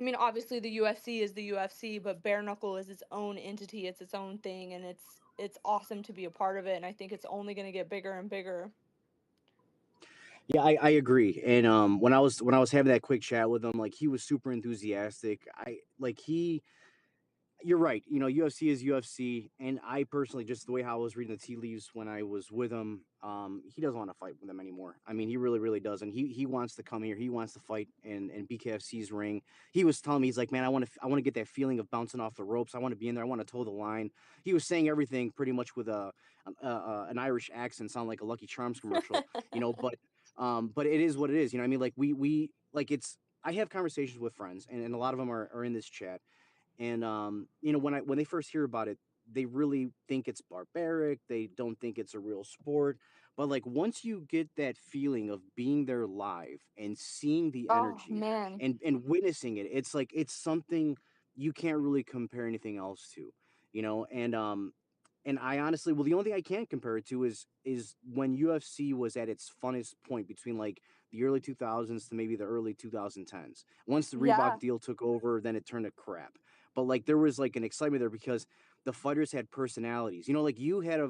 I mean, obviously the UFC is the UFC, but bare knuckle is its own entity, it's its own thing, and it's awesome to be a part of it, and I think it's only going to get bigger and bigger. Yeah, I agree. And when I was having that quick chat with him, like he was super enthusiastic. I like he You're right. You know, UFC is UFC, and I personally, just the way how I was reading the tea leaves when I was with him, he doesn't want to fight with them anymore. I mean, he really, really doesn't. He wants to come here. He wants to fight in BKFC's ring. He was telling me, he's like, man, I want to get that feeling of bouncing off the ropes. I want to be in there. I want to toe the line. He was saying everything pretty much with an Irish accent, sound like a Lucky Charms commercial, you know. But it is what it is. You know, what I mean, like we like it's. I have conversations with friends, and a lot of them are in this chat, and you know, when they first hear about it, they really think it's barbaric. They don't think it's a real sport. But like once you get that feeling of being there live and seeing the Oh, energy man. and witnessing it, it's like it's something you can't really compare anything else to, you know. And I honestly, well, the only thing I can compare it to is when UFC was at its funnest point between like the early 2000s to maybe the early 2010s. Once the Reebok Yeah. deal took over, then it turned to crap. But like there was like an excitement there because the fighters had personalities. You know, like you had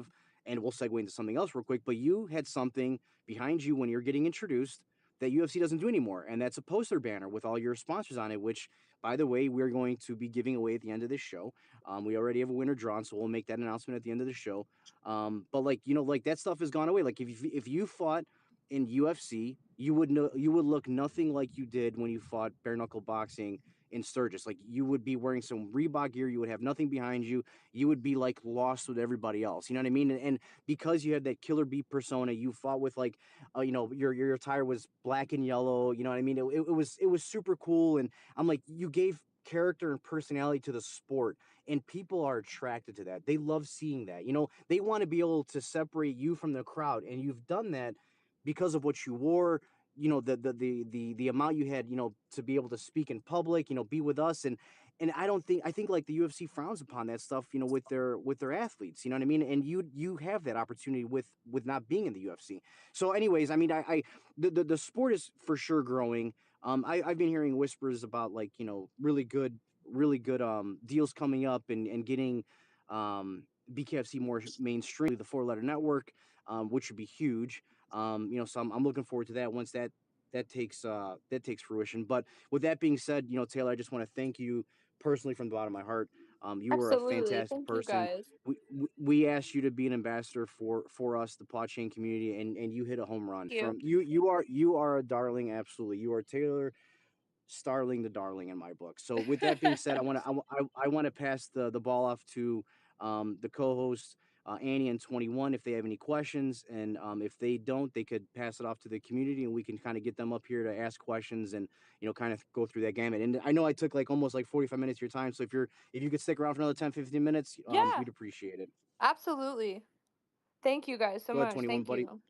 and we'll segue into something else real quick, but you had something behind you when you're getting introduced that UFC doesn't do anymore, and that's a poster banner with all your sponsors on it. Which, by the way, we're going to be giving away at the end of this show. We already have a winner drawn, so we'll make that announcement at the end of the show. But like you know, like that stuff has gone away. Like if you fought in UFC, you would look nothing like you did when you fought bare knuckle boxing in Sturgis. Like you would be wearing some Reebok gear, you would have nothing behind you, you would be like lost with everybody else. You know what I mean? And because you had that killer bee persona, you fought with like, you know, your attire was black and yellow. You know what I mean? It was super cool, and I'm like, you gave character and personality to the sport, and people are attracted to that. They love seeing that. You know, they want to be able to separate you from the crowd, and you've done that because of what you wore, you know, the amount you had, you know, to be able to speak in public, you know, be with us. And I think like the UFC frowns upon that stuff, you know, with their athletes, you know what I mean? And you have that opportunity with not being in the UFC. So anyways, I mean, I the sport is for sure growing. I've been hearing whispers about, like, you know, really good deals coming up, and getting BKFC more mainstream, the four letter network, which would be huge. You know, so I'm looking forward to that once that takes fruition. But with that being said, you know, Taylor, I just want to thank you personally from the bottom of my heart. You were a Absolutely. fantastic Thank you person. guys. We asked you to be an ambassador for us, the PAWChain community, and you hit a home run. Thank you. From you are a darling. Absolutely, you are Taylor Starling, the darling in my book. So with that being said, I want to pass the ball off to the co-hosts, Annie and 21, if they have any questions, and if they don't, they could pass it off to the community, and we can kind of get them up here to ask questions, and you know, kind of go through that gamut. And I know I took like almost like 45 minutes of your time, so if you could stick around for another 10, 15 minutes, Yeah, we'd appreciate it. absolutely. Thank you guys so Go ahead, much. 21, Thank buddy. you.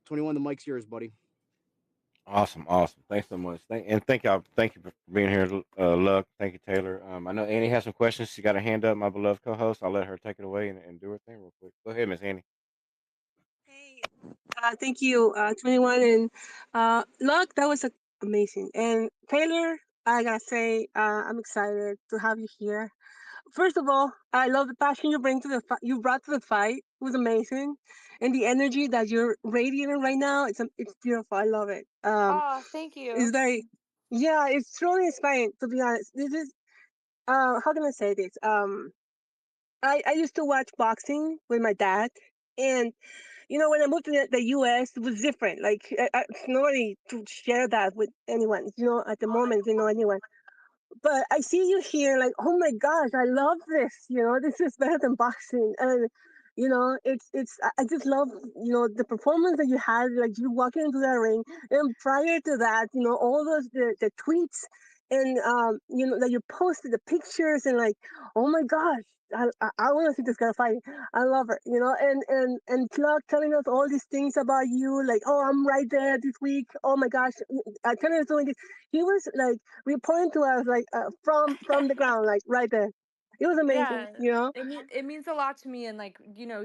21, the mic's yours, buddy. Awesome, awesome. Thanks so much. Thank y'all. Thank you for being here, Luck. Thank you, Taylor. I know Annie has some questions. She got her hand up, my beloved co-host. I'll let her take it away and do her thing real quick. Go ahead, Miss Annie. Hey, thank you, 21 and Luck. That was amazing. And Taylor, I gotta say, I'm excited to have you here. First of all, I love the passion you bring to you brought to the fight. It was amazing, and the energy that you're radiating right now, it's beautiful. I love it. Oh, thank It's you. very, yeah, it's truly inspiring. To be honest, this is how can I say this? I used to watch boxing with my dad, and when I moved to the US, it was different. Like, nobody to share that with anyone, at the moment, didn't know anyone. But I see you here, like, oh my gosh, I love this. This is better than boxing. And, I just love, the performance that you had, like you walking into that ring. And prior to that, all the tweets and, that you posted the pictures and like, oh my gosh, I want to see this guy fight. I love her, and Clark telling us all these things about you, like, oh, I'm right there this week. Oh my gosh, I telling us doing this. He was like reporting to us like from the ground, like right there. It was amazing, Yeah, it means a lot to me, and like,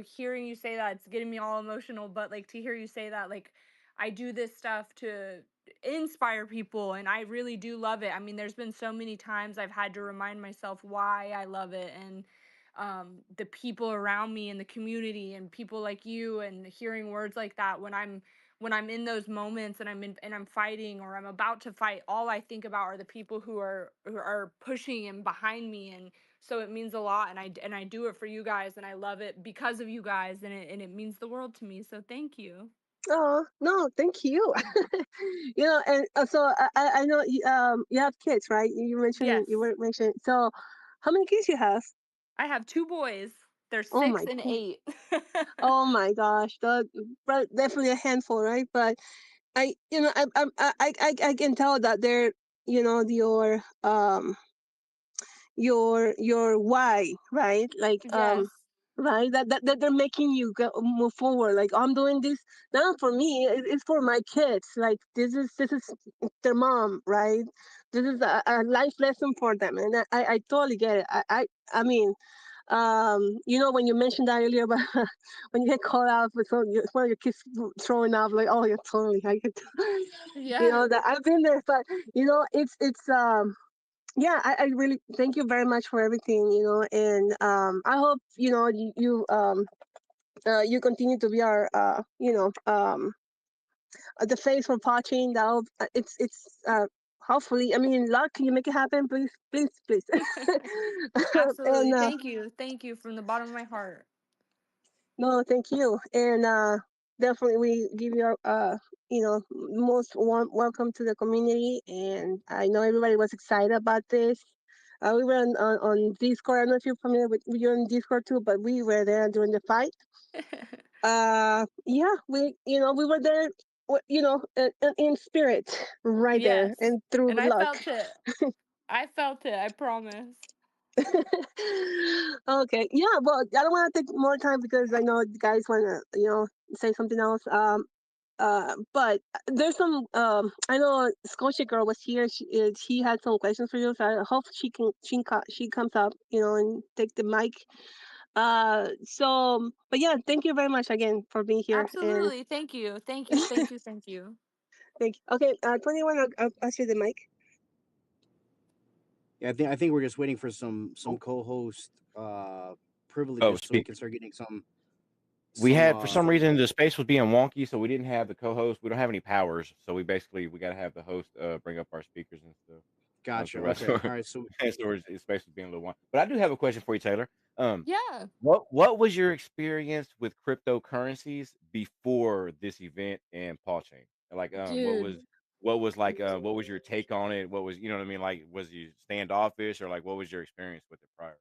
hearing you say that, it's getting me all emotional. But like, to hear you say that, like, I do this stuff to inspire people, and I really do love it. I mean, there's been so many times I've had to remind myself why I love it, and the people around me in the community and people like you, and hearing words like that when I'm in those moments and I'm fighting or I'm about to fight, all I think about are the people who are pushing and behind me. And so it means a lot, and I do it for you guys, and I love it because of you guys, and it means the world to me. So thank you. Oh no, thank you. And so I know you have kids, right? You Yes. were mentioning. So how many kids you have? I have 2 boys. They're Oh 6 my and god. 8. Oh my gosh, definitely a handful, right? But I can tell that they're your your why, right? Like Yes. right, that they're making you move forward. Like, I'm doing this not for me, it's for my kids. Like, this is their mom, right? This is a life lesson for them, and I totally get it. I mean, when you mentioned that earlier about when you get called out with one of your kids throwing up, like, oh yeah, totally, I get Yes. that I've been there. But it's yeah, I really thank you very much for everything, and I hope you continue to be our the face for PAWChain. That it's hopefully, I mean, luck, can you make it happen, please, please, please. Absolutely. And Thank you. Thank you from the bottom of my heart. no, thank you, and definitely we give you most warm welcome to the community, and I know everybody was excited about this. We were on Discord. I don't know if you're familiar with, you're on Discord too, but we were there during the fight. Yeah, we were there, in spirit, right there, Yes. and through And I luck. felt it. I felt it, I promise. Okay, yeah. Well, I don't want to take more time because I know you guys want to, say something else. But there's some. I know Scotia girl was here. She had some questions for you. So I hope she comes up, and take the mic. But yeah, thank you very much again for being here, and Absolutely. Thank you. Thank you. Thank you. Thank you. thank you. Okay, 21. I'll pass you the mic. Yeah, I think we're just waiting for some co-host Oh, privileges so we speak. can start getting some We some had for some reason the space was being wonky, so we didn't have the co-host. We don't have any powers, so we got to have the host bring up our speakers and stuff. gotcha. So that's Okay. where All right. So the space was being a little wonky. But I do have a question for you, Taylor. Um, Yeah. what was your experience with cryptocurrencies before this event and Paul Chain? Like, Dude. what was your take on it? What was, you know what I mean? Like, was you standoffish, or like what was your experience with it prior?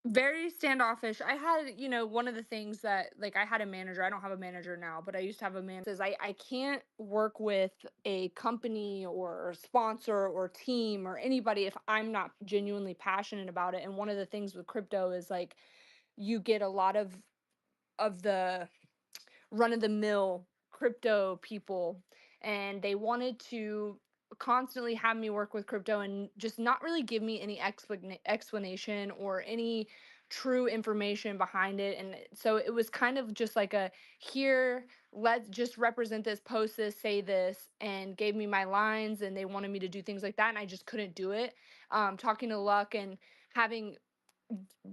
Very standoffish. I had, one of the things that, like, I had a manager. I don't have a manager now, but I used to have a manager. Says I can't work with a company or sponsor or team or anybody if I'm not genuinely passionate about it. And one of the things with crypto is, like, you get a lot of the run of the mill crypto people, and they wanted to constantly have me work with crypto and just not really give me any explanation or any true information behind it. And so it was kind of just like a, here, let's just represent this, post this, say this, and gave me my lines, and they wanted me to do things like that, and I just couldn't do it. Talking to Luck and having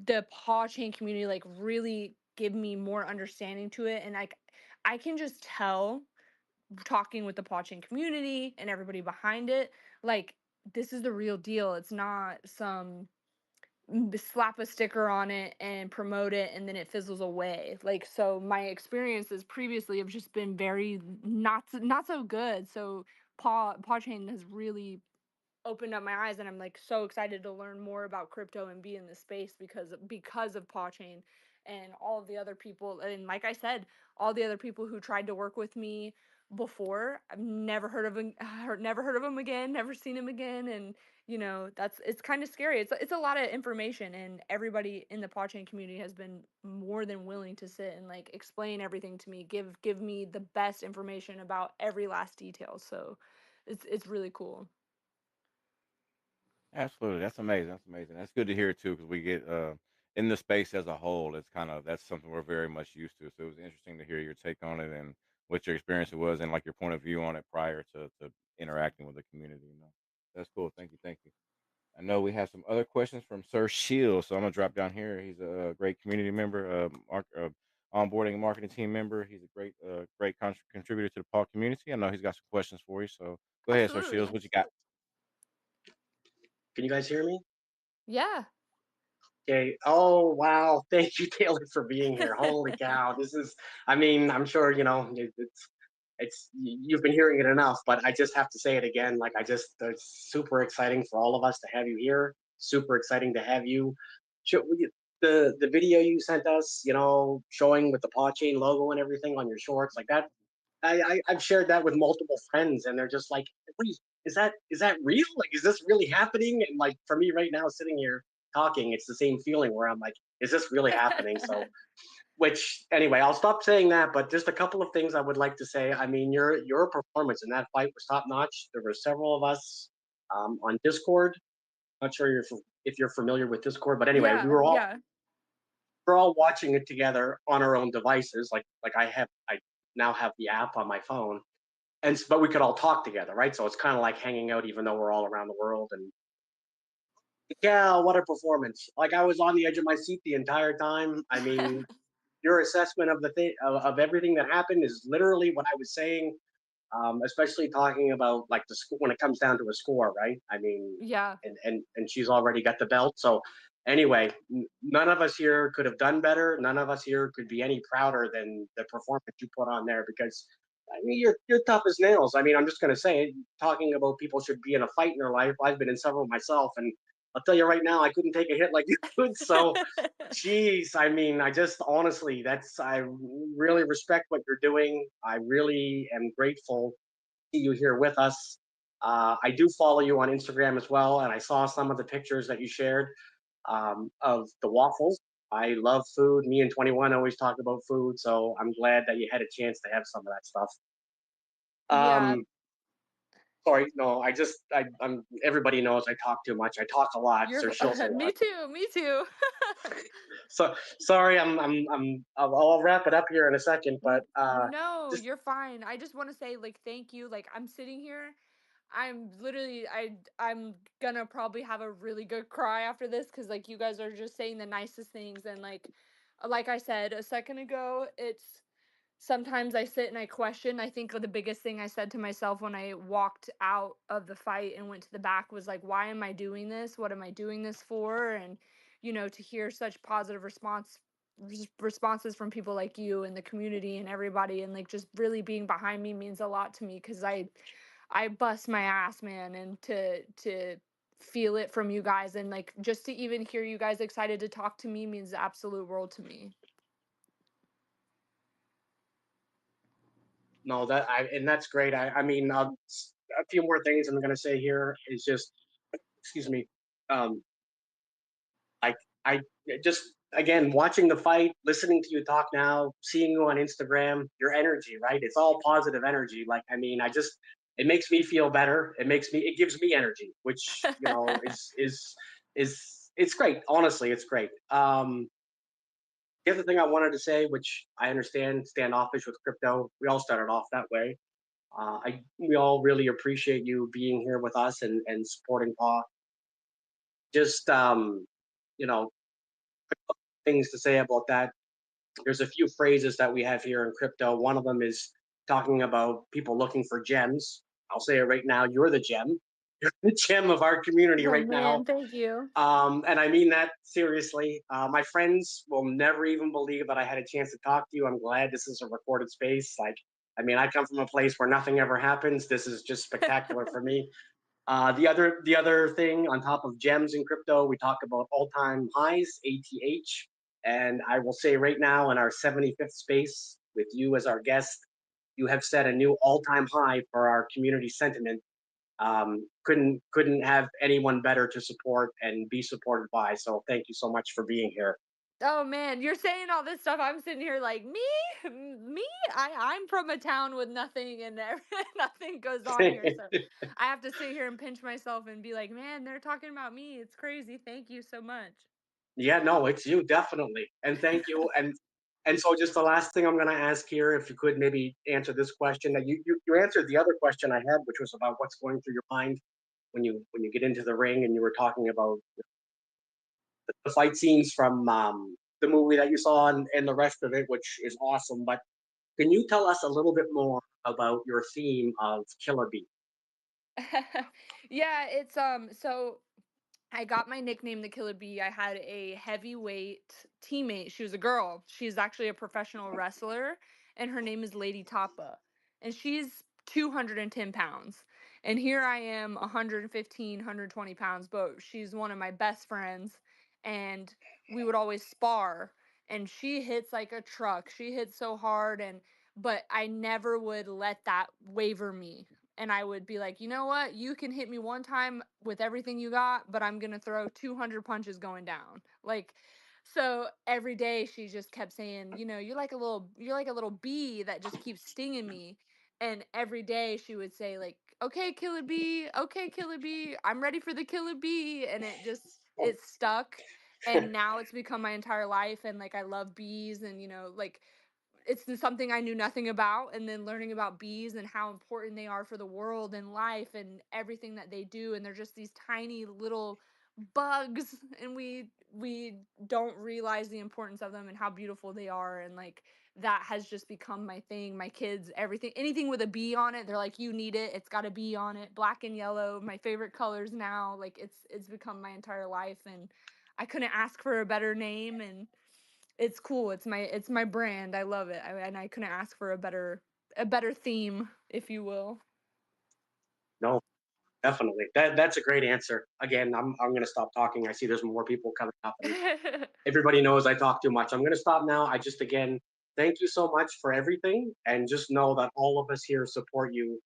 the paw chain community like really give me more understanding to it, and like I can just tell, talking with the paw chain community and everybody behind it, like, this is the real deal. It's not some slap a sticker on it and promote it and then it fizzles away. Like, so my experiences previously have just been very not so good. So paw chain has really opened up my eyes, and I'm like so excited to learn more about crypto and be in this space because of PawChain and all of the other people. And like I said, all the other people who tried to work with me before, I've never heard of them, never heard of them again, never seen them again. And that's, it's kind of scary. It's a lot of information, and everybody in the PawChain community has been more than willing to sit and like explain everything to me, give me the best information about every last detail. So it's really cool. Absolutely, that's amazing. That's amazing. That's good to hear too, because we get in the space as a whole. It's kind of, that's something we're very much used to. So it was interesting to hear your take on it, and what your experience was and like your point of view on it prior to interacting with the community. You know, that's cool. Thank you, thank you. I know we have some other questions from Sir Shield, so I'm gonna drop down here. He's a great community member, onboarding and marketing team member. He's a great contributor to the Paul community. I know he's got some questions for you. So go ahead, Sir Shields. Absolutely. What you got? Can you guys hear me? Yeah. Okay. Oh, wow. Thank you, Taylor, for being here. Holy cow. This is, I mean, I'm sure, you've been hearing it enough, but I just have to say it again. Like, it's super exciting for all of us to have you here. Super exciting to have you. The video you sent us, showing with the PAWChain logo and everything on your shorts, like that. I've shared that with multiple friends, and they're just like, "Wait, is that real? Like, is this really happening?" And like for me right now, sitting here talking, it's the same feeling where I'm like, "Is this really happening?" So, which anyway, I'll stop saying that. But just a couple of things I would like to say. I mean, your performance in that fight was top notch. There were several of us on Discord. Not sure if you're familiar with Discord, but anyway, Yeah, yeah. we're all watching it together on our own devices. Like I now have the app on my phone, but we could all talk together, right? So it's kind of like hanging out, even though we're all around the world. And yeah, what a performance! Like I was on the edge of my seat the entire time. I mean, your assessment of the thing of everything that happened is literally what I was saying. Especially talking about like the school when it comes down to a score, right? I mean, Yeah. and she's already got the belt. So anyway, none of us here could have done better. None of us here could be any prouder than the performance you put on there because. I mean, you're tough as nails. I mean, I'm just going to say, talking about people should be in a fight in their life. I've been in several myself, and I'll tell you right now, I couldn't take a hit like you could. So, jeez, I mean, I just honestly, I really respect what you're doing. I really am grateful to see you here with us. I do follow you on Instagram as well, and I saw some of the pictures that you shared of the waffles. I love food. Me and 21 always talk about food, so I'm glad that you had a chance to have some of that stuff. Yeah. Um, sorry, no, I'm. Everybody knows I talk too much. I talk a lot. You're Sir Shills a me lot. too, me too. So sorry, I'll wrap it up here in a second, but No, just you're fine. I just want to say like thank you. Like I'm sitting here, I'm literally I'm gonna probably have a really good cry after this cuz like you guys are just saying the nicest things and like I said a second ago, it's sometimes I sit and I question. I think the biggest thing I said to myself when I walked out of the fight and went to the back was like, why am I doing this? What am I doing this for? And, to hear such positive responses from people like you and the community and everybody and like just really being behind me means a lot to me because I bust my ass, man, and to feel it from you guys and like just to even hear you guys excited to talk to me means the absolute world to me. no that I and that's great. I mean, a few more things I'm going to say here is just excuse me. Um, like I just again watching the fight, listening to you talk now, seeing you on Instagram, your energy, right? It's all positive energy. Like I mean, it makes me feel better. It gives me energy, which is it's great. Honestly, it's great. The other thing I wanted to say, which I understand standoffish with crypto, we all started off that way. We all really appreciate you being here with us and supporting Paw. Just you know, things to say about that. There's a few phrases that we have here in crypto. One of them is talking about people looking for gems. I'll say it right now. You're the gem. You're the gem of our community Oh right now. man, thank you. And I mean that seriously. My friends will never even believe that I had a chance to talk to you. I'm glad this is a recorded space. Like, I mean, I come from a place where nothing ever happens. This is just spectacular for me. The other thing on top of gems in crypto, we talk about all time highs, ATH, and I will say right now in our 75th space with you as our guest, you have set a new all time high for our community sentiment. Couldn't have anyone better to support and be supported by. So thank you so much for being here. Oh man, you're saying all this stuff. I'm sitting here like me, me. I'm from a town with nothing and nothing goes on here, so I have to sit here and pinch myself and be like, man, they're talking about me. It's crazy. Thank you so much. Yeah, no, it's you definitely, and thank you. And so, just the last thing I'm going to ask here, if you could maybe answer this question. That you answered the other question I had, which was about what's going through your mind when you get into the ring, and you were talking about the fight scenes from the movie that you saw and the rest of it, which is awesome. But can you tell us a little bit more about your theme of Killer Bee? Yeah, it's so I got my nickname the Killer Bee. I had a heavyweight teammate. She was a girl. She's actually a professional wrestler, and her name is Lady Tapa. And she's 210 pounds. And here I am, 115, 120 pounds, but she's one of my best friends. And we would always spar. And she hits like a truck. She hits so hard. But I never would let that waver me, and I would be like, you know what? You can hit me one time with everything you got, but I'm gonna throw 200 punches going down. Like, so every day she just kept saying, you're like a little bee that just keeps stinging me. And every day she would say like, okay, killer bee, I'm ready for the killer bee. And it stuck. And now it's become my entire life. And like, I love bees and, like, something I knew nothing about, and then learning about bees and how important they are for the world and life and everything that they do, and they're just these tiny little bugs, and we don't realize the importance of them and how beautiful they are. And like, that has just become my thing. My kids, everything, anything with a bee on it, they're like, you need it, it's got a bee on it. Black and yellow, my favorite colors now. Like, it's become my entire life, and I couldn't ask for a better name. And it's cool. It's my brand. I love it. And I couldn't ask for a better theme, if you will. No, definitely. That's a great answer. Again, I'm going to stop talking. I see there's more people coming up, and everybody knows I talk too much. I'm going to stop now. I just again thank you so much for everything, and just know that all of us here support you.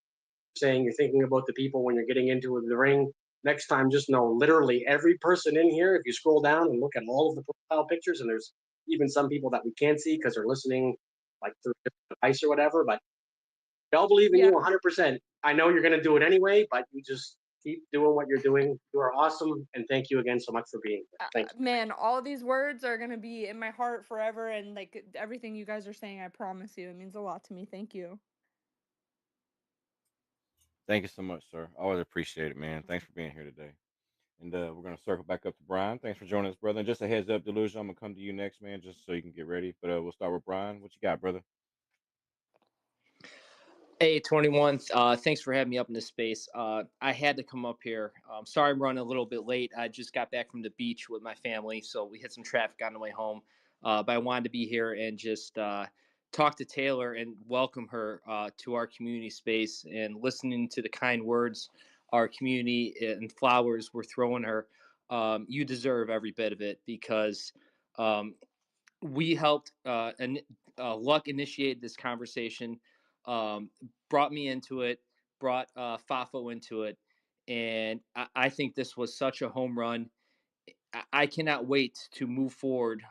Saying you're thinking about the people when you're getting into the ring. Next time, just know literally every person in here. If you scroll down and look at all of the profile pictures, and there's even some people that we can't see because they're listening like through a different device or whatever. But we all believe in you Yeah. 100%. I know you're going to do it anyway, but you just keep doing what you're doing. You are awesome, and thank you again so much for being here. Thank you. Man, all these words are gonna be in my heart forever, and like everything you guys are saying, I promise you, it means a lot to me. Thank you. Thank you so much, sir. Always appreciate it, man. Thanks for being here today. And we're gonna circle back up to Brian. Thanks for joining us, brother. And just a heads up, Delusion, I'm gonna come to you next, man, just so you can get ready. But we'll start with Brian. What you got, brother? Hey, 21. Thanks for having me up in this space. I had to come up here. Sorry I'm running a little bit late. I just got back from the beach with my family, so we hit some traffic on the way home. But I wanted to be here and just talk to Taylor and welcome her to our community space, and listening to the kind words our community and flowers were throwing her. You deserve every bit of it, because um, we helped, and Luck initiated this conversation, um, brought me into it, brought Fafo into it, and I think this was such a home run. I cannot wait to move forward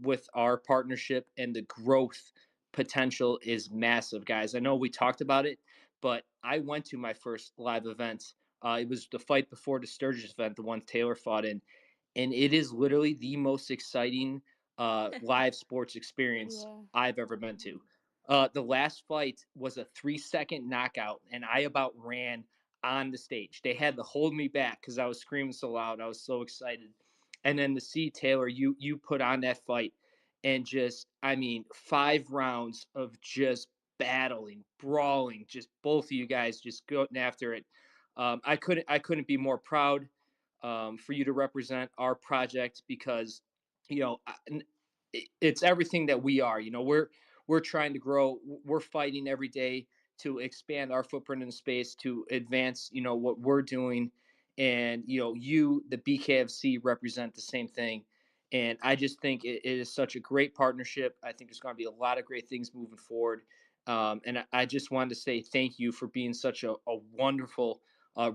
with our partnership, and the growth potential is massive, guys. I know we talked about it, but I went to my first live event. It was the fight before the Sturgis event, the one Taylor fought in, and it is literally the most exciting live sports experience Yeah. I've ever been to. The last fight was a 3-second knockout, and I about ran on the stage. They had to hold me back because I was screaming so loud. I was so excited. And then to see Taylor, you put on that fight, and just, I mean, 5 rounds of just battling, brawling, just both of you guys just going after it. I couldn't be more proud for you to represent our project, because you know it's everything that we are. We're trying to grow. We're fighting every day to expand our footprint in space, to advance what we're doing. And you, the BKFC, represent the same thing. And I just think it is such a great partnership. I think there's going to be a lot of great things moving forward. And I just wanted to say thank you for being such a wonderful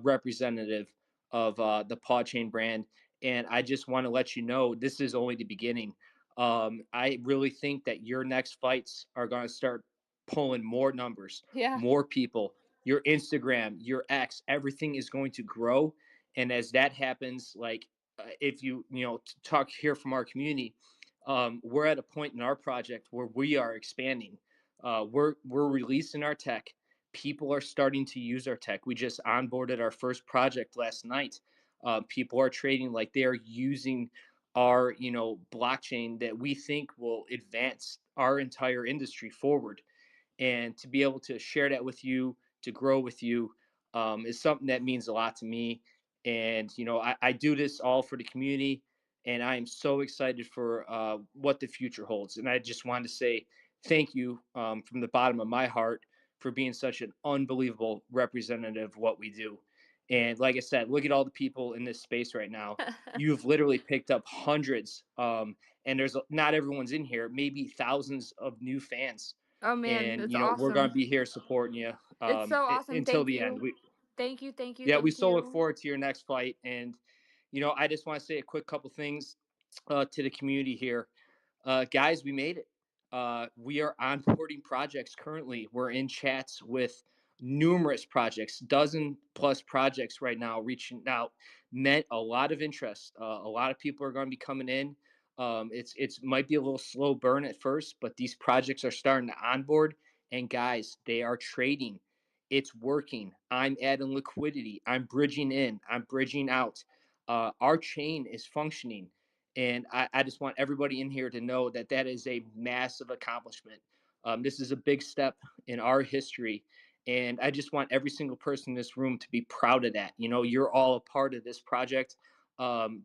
representative of the PAWChain brand. And I just want to let you know this is only the beginning. I really think that your next fights are going to start pulling more numbers, Yeah. more people. Your Instagram, your X, everything is going to grow. And as that happens, like if you talk here from our community, we're at a point in our project where we are expanding. We're releasing our tech. People are starting to use our tech. We just onboarded our first project last night. People are trading like they are using our blockchain that we think will advance our entire industry forward, and to be able to share that with you, to grow with you, is something that means a lot to me. And I do this all for the community, and I am so excited for what the future holds. And I just wanted to say thank you, from the bottom of my heart, for being such an unbelievable representative of what we do. And like I said, look at all the people in this space right now. You've literally picked up hundreds, and there's not everyone's in here, maybe thousands of new fans. Oh man, And it's we're going awesome. to be here supporting you, It's so awesome. until Thank the end. you. Thank you. Thank you. Yeah, we Thank so look you. forward to your next fight. And I just want to say a quick couple things to the community here. Guys, we made it. We are onboarding projects currently. We're in chats with numerous projects, dozen plus projects right now, reaching out. Met a lot of interest. A lot of people are going to be coming in. It's might be a little slow burn at first, but these projects are starting to onboard. And guys, they are trading. It's working. I'm adding liquidity. I'm bridging in. I'm bridging out. Our chain is functioning, and I just want everybody in here to know that that is a massive accomplishment. This is a big step in our history. And I just want every single person in this room to be proud of that. You're all a part of this project.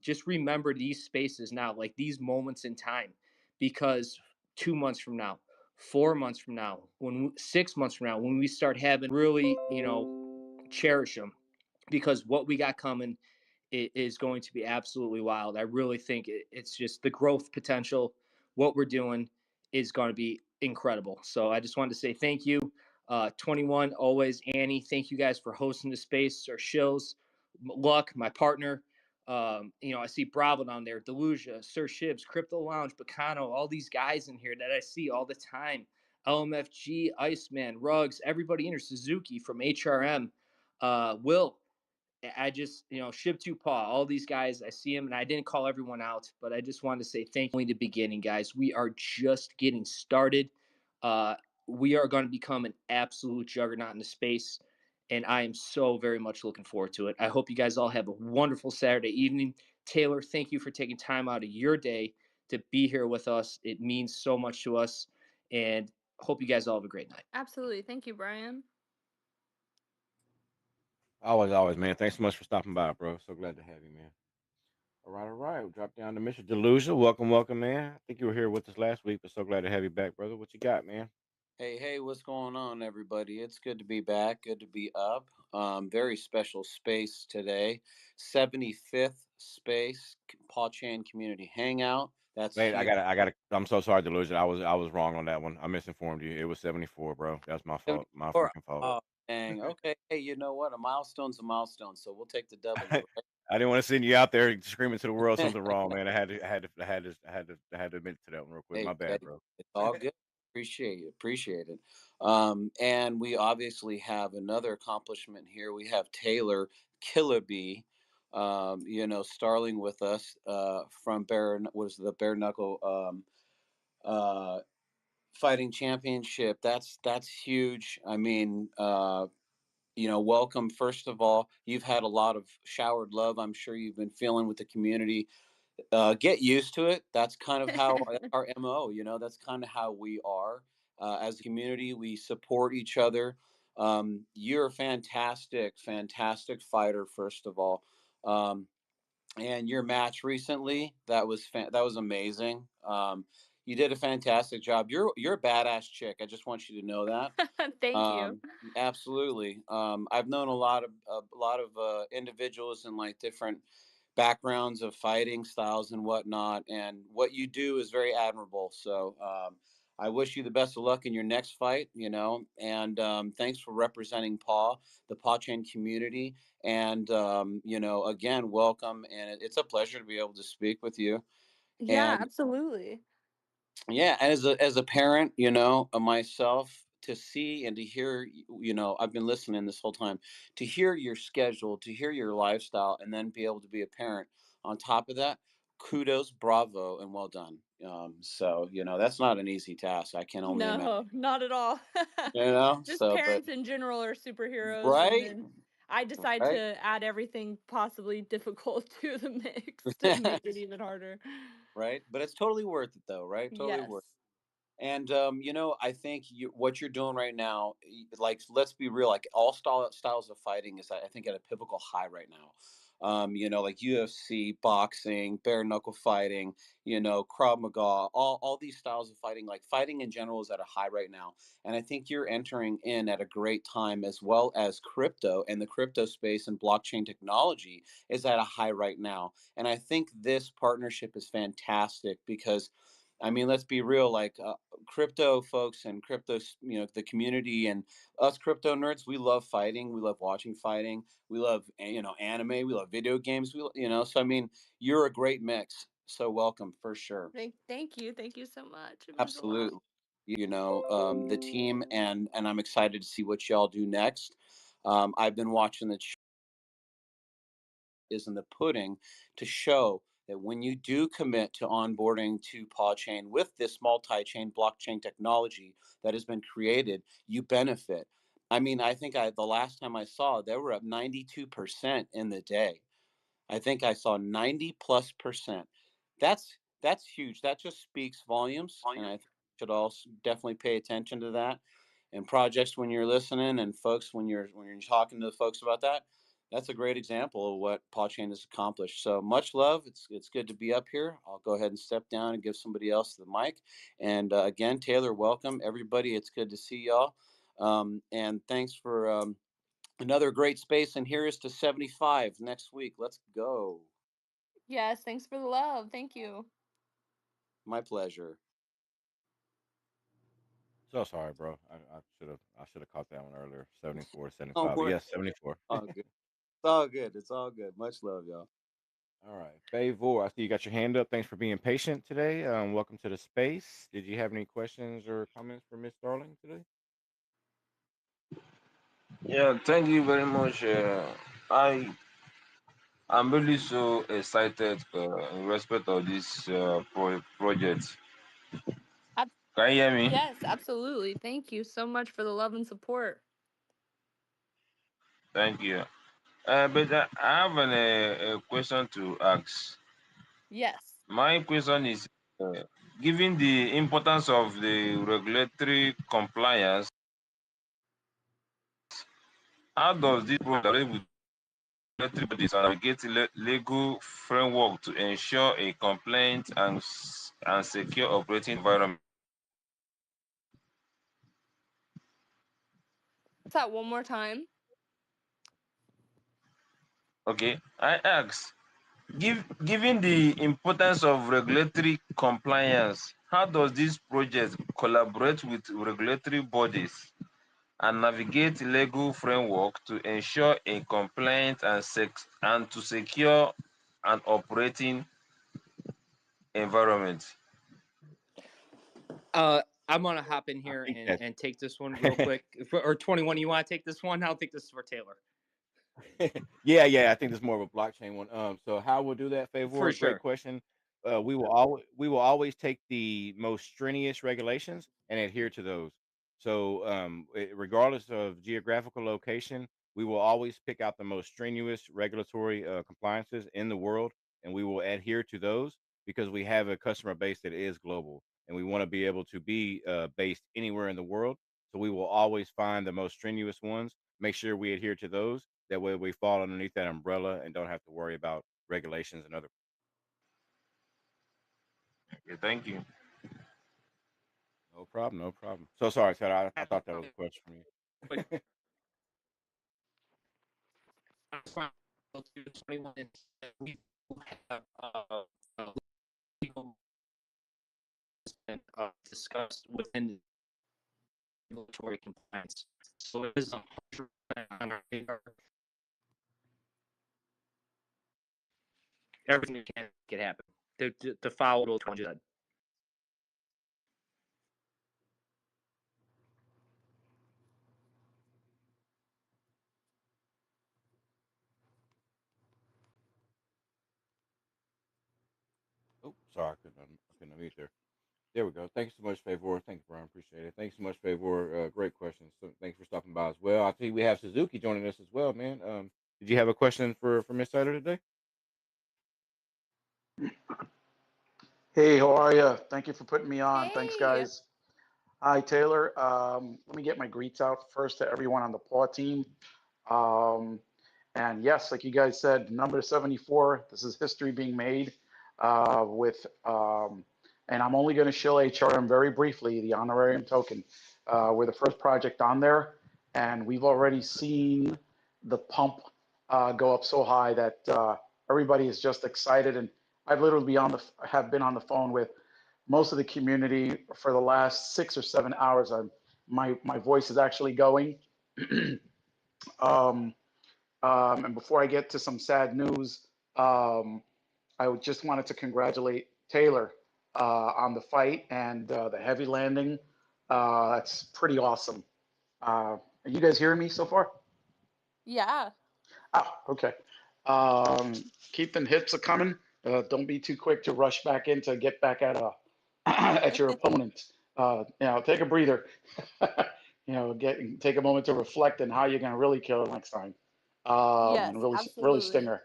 Just remember these spaces now, like these moments in time, because 2 months from now, 4 months from now, 6 months from now, when we start having really, cherish them, because what we got coming is going to be absolutely wild. I really think it's just the growth potential. What we're doing is going to be incredible. So I just wanted to say thank you. 21, always Annie. Thank you guys for hosting the space. Sir Shills, Luck, my partner. I see Bravo down there, Delusia, Sir Shibs, Crypto Lounge, Bacano, all these guys in here that I see all the time. LMFG, Iceman, Ruggs, everybody in here, Suzuki from HRM, Will, I just, Shib to Paw, all these guys, I see them, and I didn't call everyone out, but I just wanted to say thank you. Only the beginning, guys. We are just getting started. Uh, we are going to become an absolute juggernaut in the space, and I am so very much looking forward to it. I hope you guys all have a wonderful Saturday evening. Taylor, thank you for taking time out of your day to be here with us. It means so much to us, and hope you guys all have a great night. Absolutely. Thank you, Brian. Always, always, man. Thanks so much for stopping by, bro. So glad to have you, man. All right, all right. We'll drop down to Mr. Delusia. Welcome, welcome, man. I think you were here with us last week, but so glad to have you back, brother. What you got, man? Hey, hey, what's going on, everybody? It's good to be back. Good to be up. Very special space today. 75th space, PAWChain Community Hangout. That's Wait, huge. I gotta. I'm so sorry, Delusion. I was wrong on that one. I misinformed you. It was 74, bro. That's my fault. My 74. freaking fault. Oh, dang. Okay. Hey, you know what? A milestone's a milestone, so we'll take the W, I didn't want to send you out there screaming to the world something wrong, man. I had to admit to that one real quick. Hey, My bad, hey, bro. it's all good. Appreciate it. Appreciate it. And we obviously have another accomplishment here. We have Taylor Killaby, Starling with us from what is it, the Bare Knuckle uh, Fighting Championship. That's huge. I mean, welcome. First of all, you've had a lot of showered love. I'm sure you've been feeling with the community. Get used to it. That's kind of how our MO, that's kind of how we are as a community. We support each other. You're a fantastic, fantastic fighter, first of all. Um, and your match recently, that was amazing. You did a fantastic job. You're a badass chick. I just want you to know that. Thank you. Absolutely. I've known a lot of individuals in like different backgrounds of fighting styles and whatnot, and what you do is very admirable. So I wish you the best of luck in your next fight. And thanks for representing the Paw Chain community, and again, welcome, and it's a pleasure to be able to speak with you. Yeah, And absolutely. yeah, as a parent, myself, to see and to hear, I've been listening this whole time, to hear your schedule, to hear your lifestyle, and then be able to be a parent on top of that. Kudos, bravo, and well done. So that's not an easy task. I can only imagine. No, not at all. Just So but parents in general are superheroes, and right, then I decide right, to add everything possibly difficult to the mix to make it even harder. right. But it's totally worth it, though, right? Totally worth. Yes. And I think what you're doing right now, like, let's be real, like all styles of fighting is, I think, at a pivotal high right now. Like UFC, boxing, bare knuckle fighting, Krav Maga, all these styles of fighting, like fighting in general, is at a high right now. And I think you're entering in at a great time, as well as crypto and the crypto space and blockchain technology is at a high right now. And I think this partnership is fantastic because, I mean, let's be real, like, crypto folks and crypto, the community and us crypto nerds, we love fighting. We love watching fighting. We love, anime. We love video games. So I mean, you're a great mix. So welcome for sure. Thank you. Thank you so much. It means a lot. Absolutely. The team, and I'm excited to see what y'all do next. I've been watching the is in the pudding to show that when you do commit to onboarding to PAWChain with this multi-chain blockchain technology that has been created, you benefit. I mean, I think the last time I saw, they were up 92% in the day. I think I saw 90 plus percent. That's huge. That just speaks volumes, and I think you should all definitely pay attention to that. And projects, when you're listening, and folks, when you're talking to the folks about that, that's a great example of what PawChain has accomplished. So much love. It's good to be up here. I'll go ahead and step down and give somebody else the mic. And again, Taylor, welcome everybody. It's good to see y'all. And thanks for another great space. And here is to 75 next week. Let's go. Yes. Thanks for the love. Thank you. My pleasure. So sorry, bro. I should have caught that one earlier. 74 to Don't 75. But worry. yes, 74. All good. It's all good. It's all good. Much love, y'all. All right. Favor, I see you got your hand up. Thanks for being patient today. Welcome to the space. Did you have any questions or comments for Miss Starling today? Yeah, thank you very much. I am really so excited in respect of this project. Ab- Can you hear me? yes, absolutely. Thank you so much for the love and support. Thank you. But I have a question to ask. Yes. My question is, uh, given the importance of the regulatory compliance, how does this project with regulatory bodies navigate legal framework to ensure a compliant and secure operating environment? What's that one more time? Okay, I ask, given the importance of regulatory compliance, how does this project collaborate with regulatory bodies and navigate legal framework to ensure a compliant and to secure an operating environment? I'm gonna hop in I here think and that's and take this one real quick. Or 21, you want to take this one? I'll take this for Taylor. yeah, yeah. I think there's more of a blockchain one. So how we'll do that, For Favor? Great sure. question. We will always take the most strenuous regulations and adhere to those. So regardless of geographical location, we will always pick out the most strenuous regulatory compliances in the world, and we will adhere to those because we have a customer base that is global, and we want to be able to be based anywhere in the world. So we will always find the most strenuous ones, make sure we adhere to those, that way we fall underneath that umbrella and don't have to worry about regulations and other. Okay, thank you. No problem, no problem. So sorry, Ted. I thought that was a question from But you. 21, we have legal discussed within regulatory compliance. So it is 100% on our radar. Everything we can make it happen. The foul will come to. Oh, sorry, I couldn't unmute there. There we go. Thank you so much, Favor. Thank you, Brian. Appreciate it. Thanks so much, Favor. Great questions. So thanks for stopping by as well. I see we have Suzuki joining us as well, man. Did you have a question for Miss Tyler today? Hey, how are you? Thank you for putting me on. Thanks, Hey. guys. Hi, Taylor. Let me get my greets out first to everyone on the PAW team. Um, and yes, like you guys said, number 74, this is history being made and I'm only going to show HRM very briefly, the honorarium token. We're the first project on there, and we've already seen the pump go up so high that everybody is just excited. And I've literally have been on the phone with most of the community for the last 6 or 7 hours. My voice is actually going. um, and before I get to some sad news, I just wanted to congratulate Taylor on the fight and the heavy landing. That's pretty awesome. Are you guys hearing me so far? Yeah. Ah, okay. Um, keep them hits a coming. Don't be too quick to rush back in to get back at at your opponent. Take a breather. Take a moment to reflect on how you're going to really kill her next time, Yes, and really sting absolutely. her.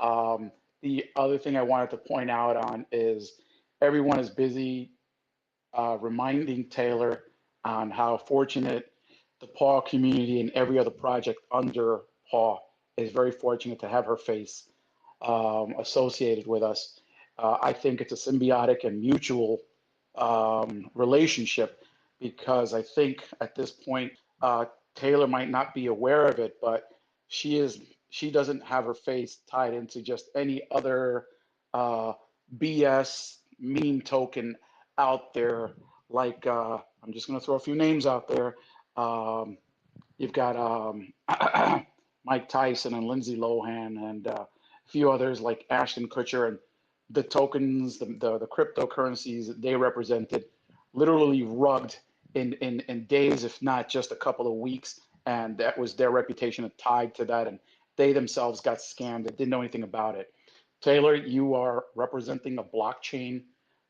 Um, the other thing I wanted to point out on is everyone is busy reminding Taylor on how fortunate the PAW community and every other project under PAW is very fortunate to have her face associated with us. I think it's a symbiotic and mutual relationship because I think at this point, Taylor might not be aware of it, but she is she doesn't have her face tied into just any other uh, BS meme token out there. Like I'm just going to throw a few names out there. Um, You've got Mike Tyson and Lindsay Lohan and a few others like Ashton Kutcher and the tokens, the cryptocurrencies that they represented, literally rugged in days, if not just a couple of weeks. And that was their reputation tied to that. And they themselves got scammed and didn't know anything about it. Taylor, you are representing a blockchain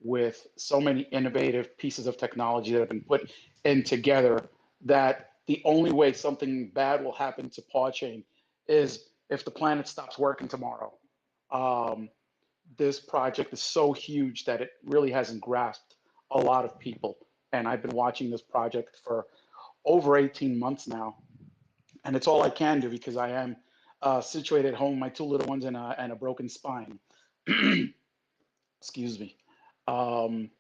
with so many innovative pieces of technology that have been put in together that the only way something bad will happen to PAWChain is if the planet stops working tomorrow. Um, this project is so huge that it really hasn't grasped a lot of people. And I've been watching this project for over 18 months now. And it's all I can do because I am situated at home, my two little ones, and a broken spine. Excuse me. Um,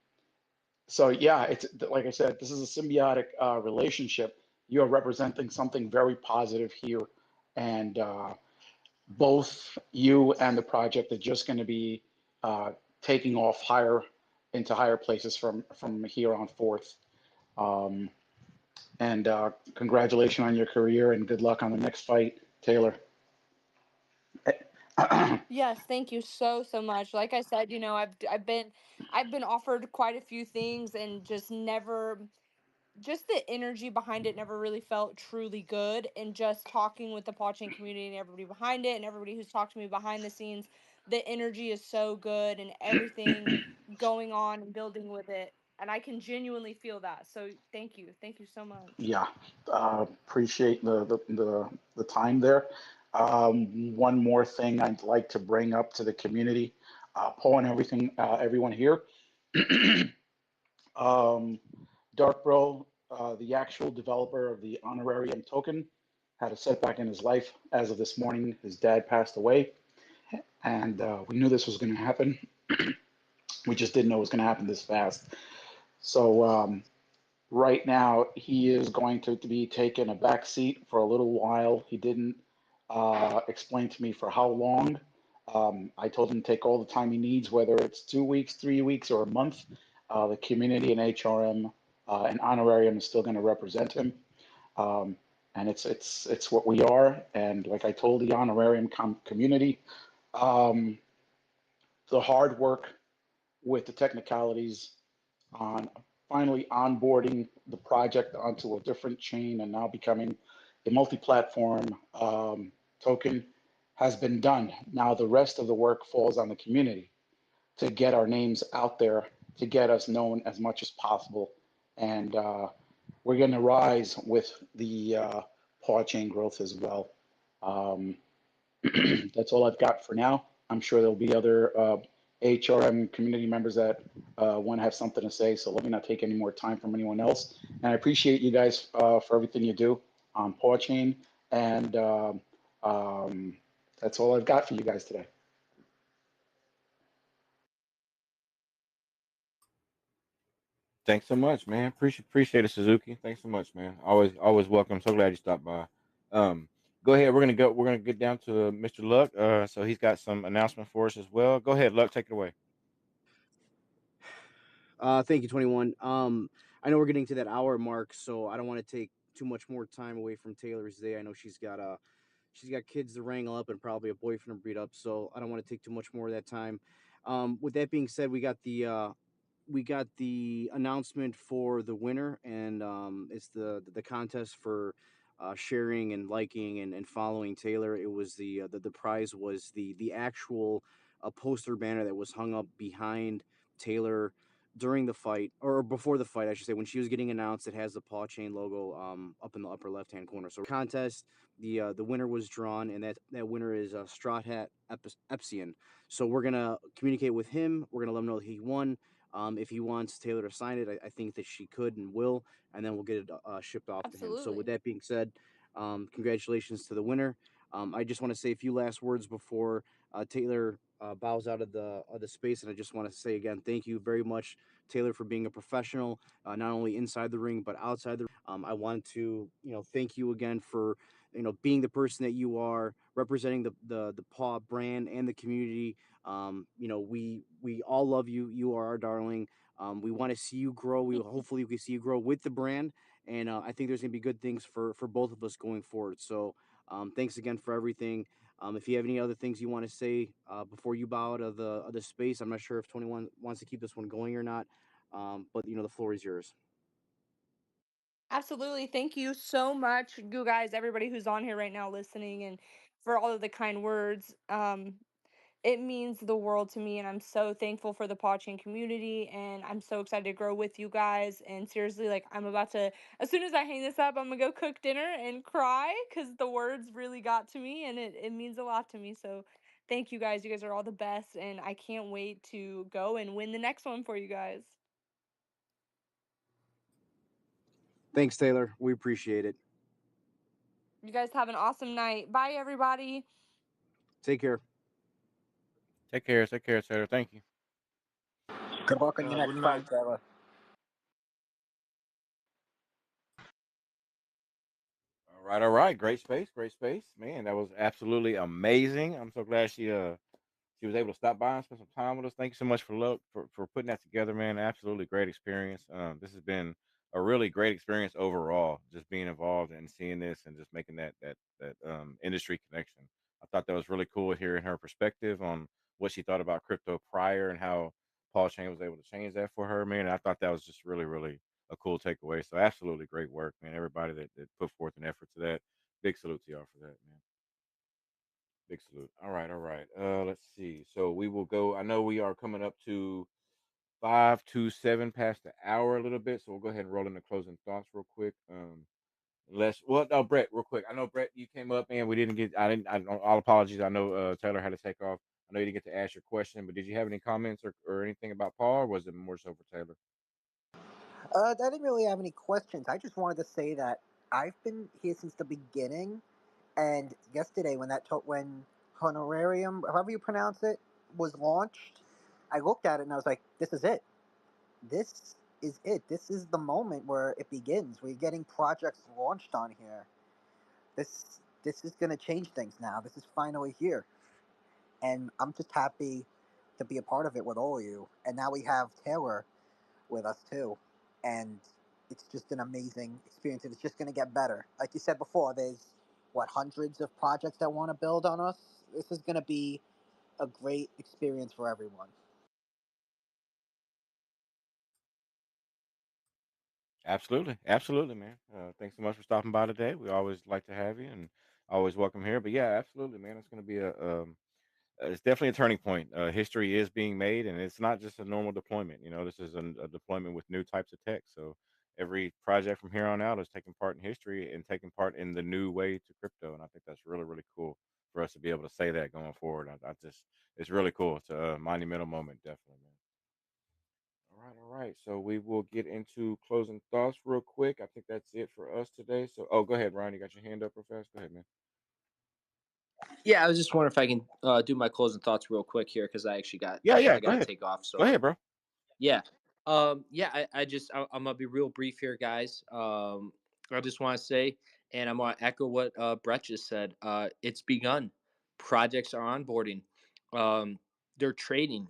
So yeah, it's like I said, this is a symbiotic relationship. You are representing something very positive here, and both you and the project are just going to be uh, taking off higher into higher places from here on forth. Um, and congratulations on your career, and good luck on the next fight, Taylor. Yes, thank you so much. Like I said, I've been offered quite a few things and just never, just the energy behind it never really felt truly good. And just talking with the blockchain community and everybody behind it and everybody who's talked to me behind the scenes, the energy is so good and everything going on and building with it. And I can genuinely feel that. So thank you. Thank you so much. Yeah, appreciate the time there. One more thing I'd like to bring up to the community, Paul and everyone here. um, Dark Bro, the actual developer of the honorarium token, had a setback in his life. As of this morning, his dad passed away, and we knew this was going to happen. We just didn't know it was going to happen this fast. So right now, he is going to be taking a back seat for a little while. He didn't explain to me for how long. I told him to take all the time he needs, whether it's 2 weeks, 3 weeks, or a month. The community and HRM and honorarium is still going to represent him, um, and it's what we are. And like I told the honorarium community, um, the hard work with the technicalities on finally onboarding the project onto a different chain and now becoming a multi-platform token has been done. Now the rest of the work falls on the community. to get our names out there, to get us known as much as possible. And we're going to rise with the paw chain growth as well. Um, that's all I've got for now. I'm sure there'll be other HRM community members that want to have something to say. So let me not take any more time from anyone else. And I appreciate you guys for everything you do on PAWChain. And um, that's all I've got for you guys today. Thanks so much, man. Appreciate it, Suzuki. Thanks so much, man. Always welcome. So glad you stopped by. Um, Go ahead. We're gonna get down to Mr. Luck. So he's got some announcement for us as well. Go ahead, Luck. Take it away. Thank you, 21. I know we're getting to that hour mark, so I don't want to take too much more time away from Taylor's day. I know she's got kids to wrangle up and probably a boyfriend to beat up, so I don't want to take too much more of that time. With that being said, we got the announcement for the winner, and it's the contest for sharing and liking and following Taylor. It was the prize was the actual poster banner that was hung up behind Taylor during the fight or before the fight, I should say, when she was getting announced. It has the Paw Chain logo up in the upper left hand corner. So contest, the winner was drawn, and that winner is Strathat Epsian. So we're gonna communicate with him. We're gonna let him know that he won. If he wants Taylor to sign it, I think that she could and will, and then we'll get it shipped off to him. So with Absolutely. that being said, congratulations to the winner. I just want to say a few last words before Taylor bows out of the space, and I just want to say again, thank you very much, Taylor, for being a professional, not only inside the ring but outside the. I want to thank you again for being the person that you are, representing the Paw brand and the community. We all love you. You are our darling. We want to see you grow. Hopefully we can see you grow with the brand, and I think there's gonna be good things for both of us going forward. So thanks again for everything. If you have any other things you want to say before you bow out of the space, I'm not sure if 21 wants to keep this one going or not, but the floor is yours. Absolutely. Thank you so much, you guys, everybody who's on here right now listening, and for all of the kind words. It means the world to me, and I'm so thankful for the Chain community, and I'm so excited to grow with you guys. And seriously, like, I'm about to, as soon as I hang this up, I'm gonna go cook dinner and cry because the words really got to me, and it means a lot to me. So thank you guys. You guys are all the best, and I can't wait to go and win the next one for you guys. Thanks, Taylor. We appreciate it. You guys have an awesome night. Bye, everybody. Take care. Take care. Take care, Taylor. Thank you. Good luck on your Good next fight, night. Taylor. All right. All right. Great space. Great space. Man, that was absolutely amazing. I'm so glad she was able to stop by and spend some time with us. Thank you so much for putting that together, man. Absolutely great experience. This has been a really great experience overall. Just being involved and seeing this and just making that industry connection. I thought that was really cool hearing her perspective on what she thought about crypto prior and how Paul Chain was able to change that for her, man. And I thought that was just really a cool takeaway. So absolutely great work, man. Everybody that put forth an effort to that. Big salute to y'all for that, man. Big salute. All right, all right. Let's see. So we will go. I know we are coming up to 5 to 7 past the hour a little bit, so we'll go ahead and roll into closing thoughts real quick. No, Brett, real quick. I know Brett, you came up and we didn't get. I didn't. All apologies. I know Taylor had to take off. I know you didn't get to ask your question, but did you have any comments or anything about Paul, or was it more so for Taylor? I didn't really have any questions. I just wanted to say that I've been here since the beginning, and yesterday when when Honorarium, however you pronounce it, was launched, I looked at it and I was like, "This is it. This is it. This is the moment where it begins. We're getting projects launched on here. This is gonna change things now. This is finally here, and I'm just happy to be a part of it with all of you. And now we have Taylor with us too, and it's just an amazing experience, and it's just going to get better. Like you said before, there's hundreds of projects that want to build on us. This is going to be a great experience for everyone. Absolutely, absolutely, man. Thanks so much for stopping by today. We always like to have you and always welcome here. But yeah, absolutely, man. It's going to be it's definitely a turning point. History is being made, and it's not just a normal deployment. This is a deployment with new types of tech. So every project from here on out is taking part in history and taking part in the new way to crypto. And I think that's really, really cool for us to be able to say that going forward. I just, it's really cool. It's a monumental moment, definitely, man. All right, all right. So we will get into closing thoughts real quick. I think that's it for us today. So, oh, go ahead, Ryan. You got your hand up real fast. Go ahead, man. Yeah, I was just wondering if I can do my closing thoughts real quick here because I actually got Yeah, yeah. I Go got to ahead. take off. Go So ahead, bro. yeah, yeah. I'm gonna be real brief here, guys. I just want to say, and I'm gonna echo what Brett just said. It's begun. Projects are onboarding. Um, they're trading.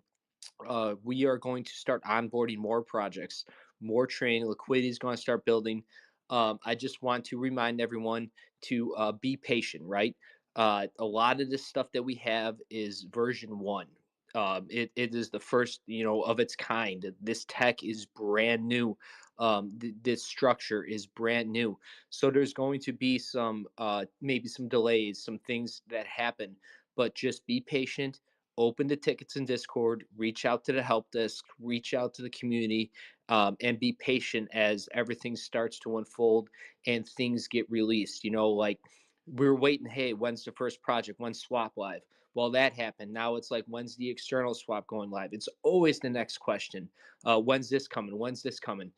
We are going to start onboarding more projects, more training. Liquidity is going to start building. I just want to remind everyone to be patient, right? A lot of this stuff that we have is version one. It is the first, of its kind. This tech is brand new. This structure is brand new. So there's going to be some, maybe some delays, some things that happen, but just be patient, open the tickets in Discord, reach out to the help desk, reach out to the community, and be patient as everything starts to unfold and things get released. Like we're waiting, hey, when's the first project? When's Swap Live? Well, that happened. Now it's like, when's the external swap going live? It's always the next question. When's this coming? When's this coming?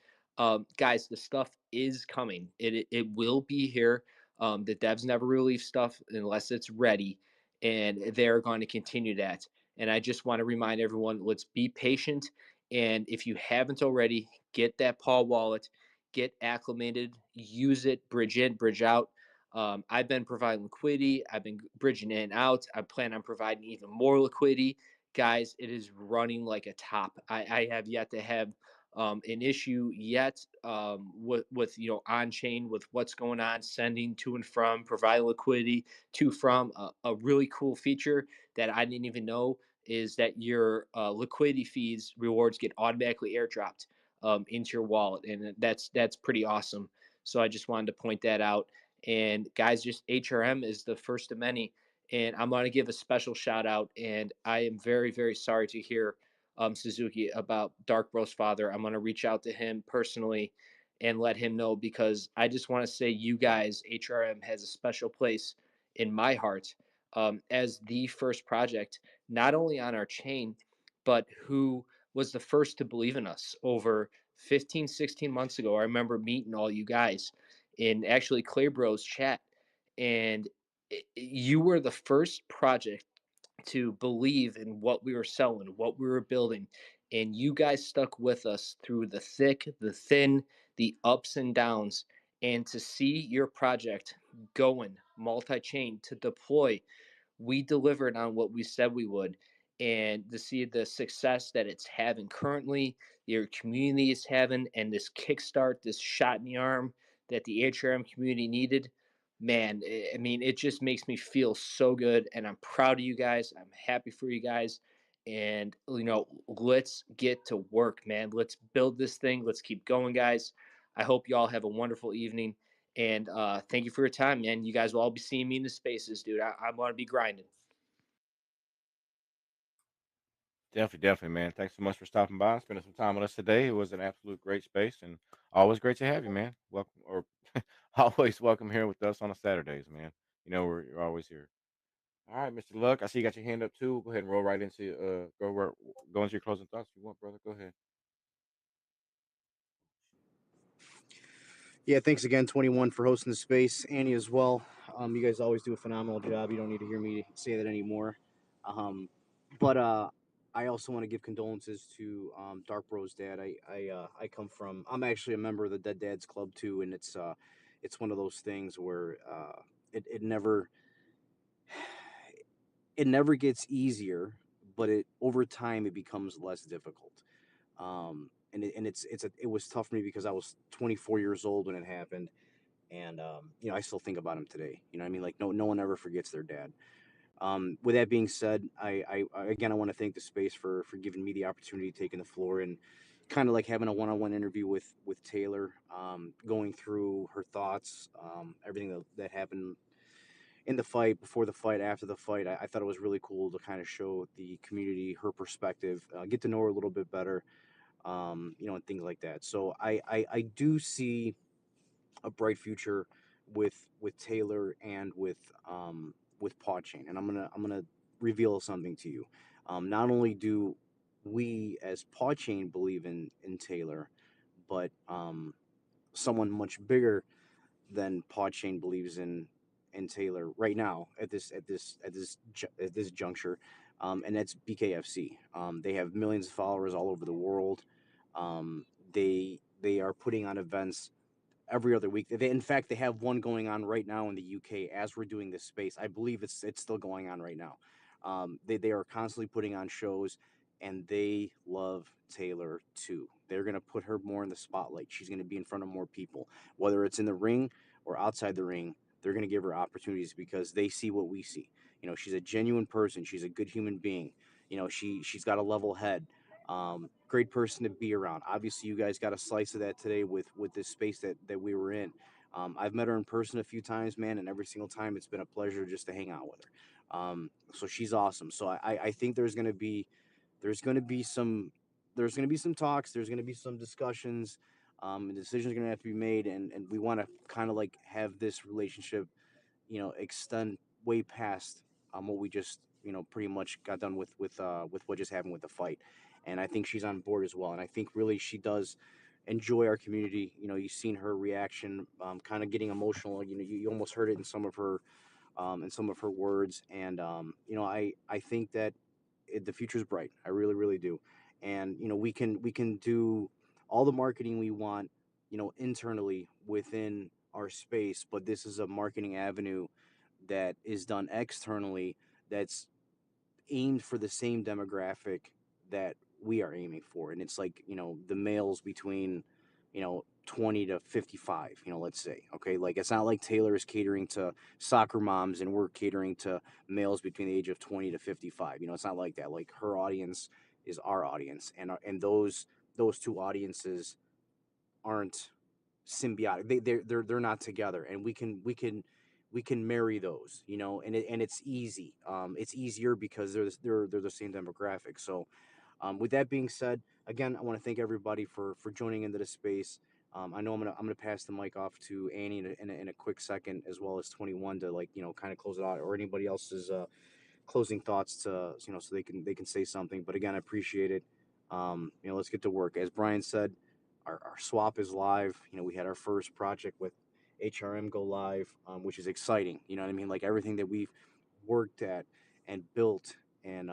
Guys, the stuff is coming. It will be here. The devs never release stuff unless it's ready, and they're going to continue that. And I just want to remind everyone, let's be patient. And if you haven't already, get that Paul wallet, get acclimated, use it, bridge in, bridge out. I've been providing liquidity. I've been bridging in and out. I plan on providing even more liquidity. Guys, it is running like a top. I have yet to have an issue yet with on chain with what's going on, sending to and from, providing liquidity to from. A really cool feature that I didn't even know is that your liquidity fees rewards get automatically airdropped into your wallet, and that's pretty awesome. So I just wanted to point that out. And guys, just HRM is the first of many. And I'm going to give a special shout out. And I am very, very sorry to hear Suzuki about Dark Bro's father. I'm going to reach out to him personally and let him know, because I just want to say, you guys, HRM has a special place in my heart as the first project, not only on our chain, but who was the first to believe in us over 15, 16 months ago. I remember meeting all you guys in actually Clay Bros chat, and you were the first project to believe in what we were selling, what we were building. And you guys stuck with us through the thick, the thin, the ups and downs. And to see your project going multi chain to deploy, we delivered on what we said we would. And to see the success that it's having currently, your community is having, and this kickstart, this shot in the arm that the HRM community needed, man, I mean, it just makes me feel so good. And I'm proud of you guys. I'm happy for you guys. And, let's get to work, man. Let's build this thing. Let's keep going, guys. I hope you all have a wonderful evening. And thank you for your time, man. You guys will all be seeing me in the spaces, dude. I'm going to be grinding. Definitely, definitely, man. Thanks so much for stopping by and spending some time with us today. It was an absolute great space, and always great to have you, man. Welcome, or always welcome here with us on the Saturdays, man. You're always here. All right, Mr. Luck. I see you got your hand up too. Go ahead and roll right into go into your closing thoughts if you want, brother. Go ahead. Yeah, thanks again, 21, for hosting the space. Annie as well. You guys always do a phenomenal job. You don't need to hear me say that anymore. But I also want to give condolences to Dark Bro's dad. I come from. I'm actually a member of the Dead Dads Club too, and it's one of those things where it never it never gets easier, but it over time it becomes less difficult. It was tough for me because I was 24 years old when it happened, and I still think about him today. You know what I mean? Like no one ever forgets their dad. With that being said, I want to thank the space for giving me the opportunity, taking the floor, and kind of like having a one-on-one interview with Taylor, going through her thoughts, everything that happened, in the fight, before the fight, after the fight. I thought it was really cool to kind of show the community her perspective, get to know her a little bit better, and things like that. So I do see a bright future with Taylor and with PawChain, and I'm gonna reveal something to you. Not only do we as PawChain believe in Taylor, but someone much bigger than PawChain believes in Taylor right now at this juncture, and that's BKFC. They have millions of followers all over the world. They are putting on events every other week. In fact, they have one going on right now in the UK as we're doing this space. I believe it's still going on right now. They are constantly putting on shows, and they love Taylor too. They're gonna put her more in the spotlight. She's gonna be in front of more people, whether it's in the ring or outside the ring. They're gonna give her opportunities because they see what we see. She's a genuine person. She's a good human being. She's got a level head. Great person to be around. Obviously, you guys got a slice of that today with this space that we were in. I've met her in person a few times, man, and every single time it's been a pleasure just to hang out with her. So she's awesome. So I think there's gonna be some talks. There's gonna be some discussions. And decisions are gonna have to be made, and we want to kind of like have this relationship extend way past what we just pretty much got done with what just happened with the fight. And I think she's on board as well, and I think really she does enjoy our community. You've seen her reaction, kind of getting emotional. You almost heard it in some of her words. And I think that the future is bright. I really, really do. And we can do all the marketing we want, internally within our space, but this is a marketing avenue that is done externally, that's aimed for the same demographic that we are aiming for. And it's like, the males between 20 to 55, let's say. Okay, like it's not like Taylor is catering to soccer moms and we're catering to males between the age of 20 to 55. It's not like that. Like her audience is our audience, and those two audiences aren't symbiotic. They're not together, and we can marry those, and it's easy. It's easier because they're the same demographic. So, with that being said, again, I want to thank everybody for joining into the space. I know I'm gonna pass the mic off to Annie in a quick second, as well as 21 to kind of close it out, or anybody else's closing thoughts to so they can say something. But again, I appreciate it. Let's get to work. As Brian said, our swap is live. We had our first project with HRM go live, which is exciting. You know what I mean? Like everything that we've worked at and built and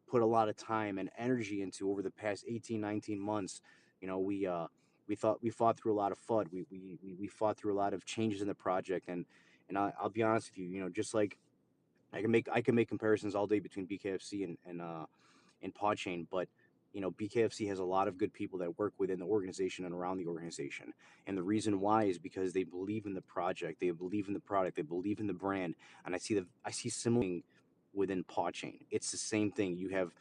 put a lot of time and energy into over the past 18, 19 months. We fought through a lot of FUD. We fought through a lot of changes in the project, and I'll be honest with you. Just like I can make comparisons all day between BKFC and PawChain, but BKFC has a lot of good people that work within the organization and around the organization, and the reason why is because they believe in the project, they believe in the product, they believe in the brand, and I see similar within PawChain. It's the same thing. You have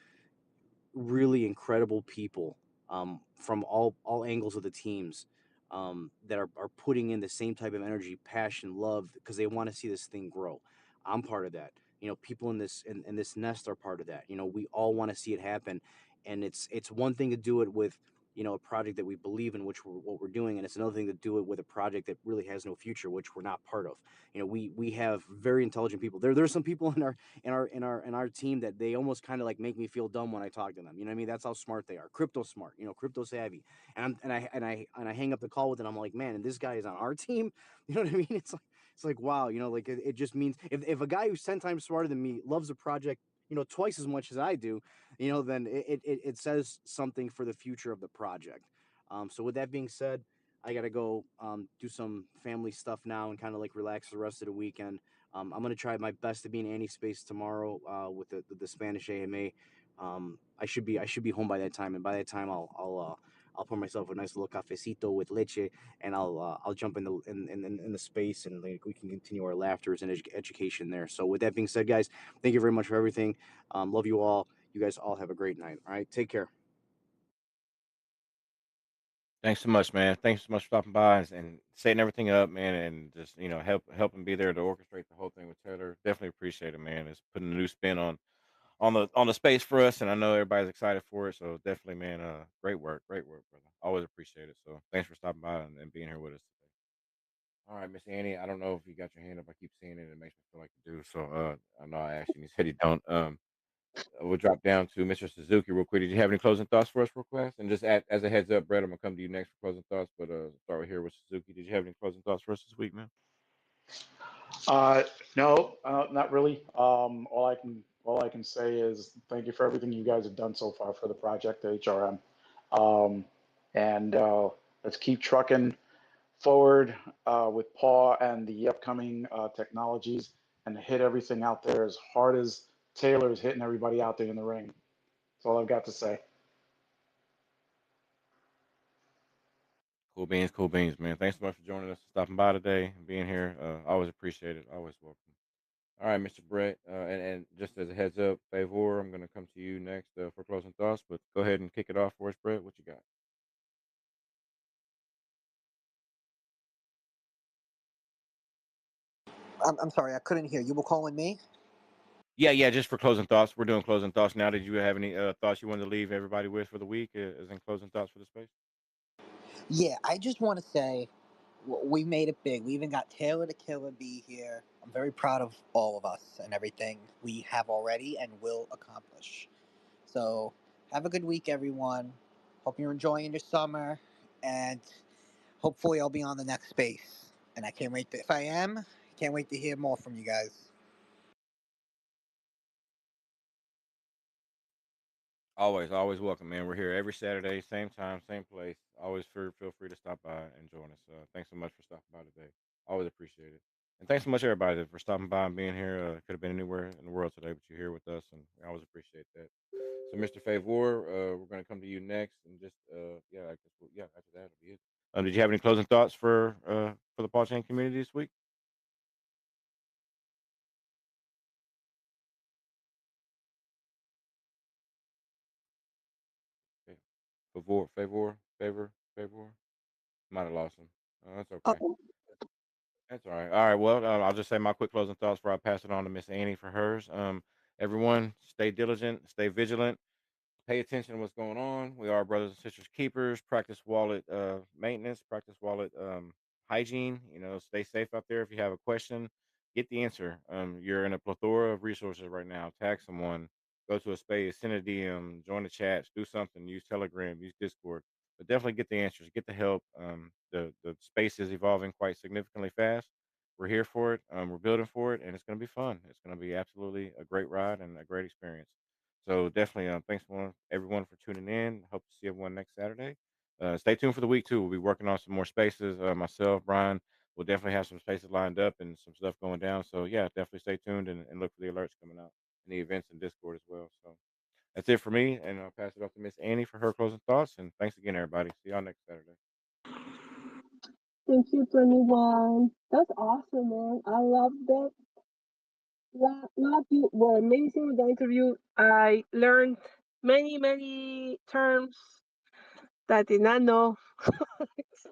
really incredible people, from all angles of the teams, that are putting in the same type of energy, passion, love, because they want to see this thing grow. I'm part of that. People in this nest are part of that. We all want to see it happen, and it's one thing to do it with a project that we believe in, which what we're doing, and it's another thing to do it with a project that really has no future, which we're not part of. We have very intelligent people. There's some people in our team that they almost kind of like make me feel dumb when I talk to them. You know what I mean? That's how smart they are. Crypto smart, crypto savvy. And I hang up the call with it. I'm like, man, and this guy is on our team. You know what I mean? It's like wow, like it just means if a guy who's 10 times smarter than me loves a project, twice as much as I do, then it says something for the future of the project. So with that being said, I gotta go do some family stuff now and kind of like relax the rest of the weekend. I'm gonna try my best to be in Annie's space tomorrow with the Spanish AMA. I should be home by that time, and by that time I'll pour myself a nice little cafecito with leche, and I'll jump in the space, and like we can continue our laughters and education there. So with that being said, guys, thank you very much for everything. Love you all. You guys all have a great night. All right, take care. Thanks so much, man. Thanks so much for stopping by and setting everything up, man, and just helping be there to orchestrate the whole thing with Taylor. Definitely appreciate it, man. It's putting a new spin on the space for us, and I know everybody's excited for it. So definitely, man. Great work, brother. Always appreciate it. So thanks for stopping by and being here with us today. All right, Miss Annie. I don't know if you got your hand up. I keep seeing it. It makes me feel like you do. So I know I asked you, and you said you don't. We'll drop down to Mr. Suzuki real quick. Did you have any closing thoughts for us, real fast? And just as a heads up, Brett, I'm gonna come to you next for closing thoughts. But start here with Suzuki. Did you have any closing thoughts for us this week, man? Uh, no, not really. All I can say is thank you for everything you guys have done so far for the project at HRM, um, and let's keep trucking forward with Paw and the upcoming technologies, and hit everything out there as hard as Taylor is hitting everybody out there in the ring. That's all I've got to say. Cool beans, man. Thanks so much for joining us, stopping by today, and being here. Always appreciate it. Always welcome. All right, Mr. Brett, and just as a heads up, Favor, I'm gonna come to you next for closing thoughts. But go ahead and kick it off for us, Brett. What you got? I'm sorry, I couldn't hear. You were calling me? Yeah, just for closing thoughts. We're doing closing thoughts now. Did you have any thoughts you wanted to leave everybody with for the week, as in closing thoughts for the space? Yeah, I just want to say we made it big. We even got Taylor the Killer Bee here. I'm very proud of all of us and everything we have already and will accomplish. So have a good week, everyone. Hope you're enjoying your summer, and hopefully I'll be on the next space. And I can't wait. If I am, can't wait to hear more from you guys. Always welcome, man. We're here every Saturday, same time, same place. Always feel free to stop by and join us. Thanks so much for stopping by today. Always appreciate it. And thanks so much, everybody, for stopping by and being here. Could have been anywhere in the world today, but you're here with us, and I always appreciate that. So, Mr. Favor, we're going to come to you next, and just yeah, I guess after that, it'll be it. Did you have any closing thoughts for the PAWChain community this week? Okay. Favor. Might have lost him. That's okay. Oh, That's all right. All right. Well, I'll just say my quick closing thoughts before I pass it on to Miss Annie for hers. Everyone, stay diligent, stay vigilant, pay attention to what's going on. We are brothers and sisters keepers. Practice wallet maintenance. Practice wallet hygiene. Stay safe out there. If you have a question, get the answer. You're in a plethora of resources right now. Tag someone. Go to a space. Send a DM. Join the chats. Do something. Use Telegram. Use Discord. But definitely get the answers. Get the help. The space is evolving quite significantly fast. We're here for it. We're building for it, and it's going to be fun. It's going to be absolutely a great ride and a great experience. So definitely, thanks everyone for tuning in. Hope to see everyone next Saturday. Stay tuned for the week too. We'll be working on some more spaces. Myself, Brian, will definitely have some spaces lined up and some stuff going down. So yeah, definitely stay tuned and look for the alerts coming out and the events in Discord as well. So that's it for me, and I'll pass it off to Miss Annie for her closing thoughts. And thanks again, everybody. See y'all next Saturday. thank you, 21. That's awesome, man. I love that. Love you were amazing with the interview. I learned many, many terms that I did not know.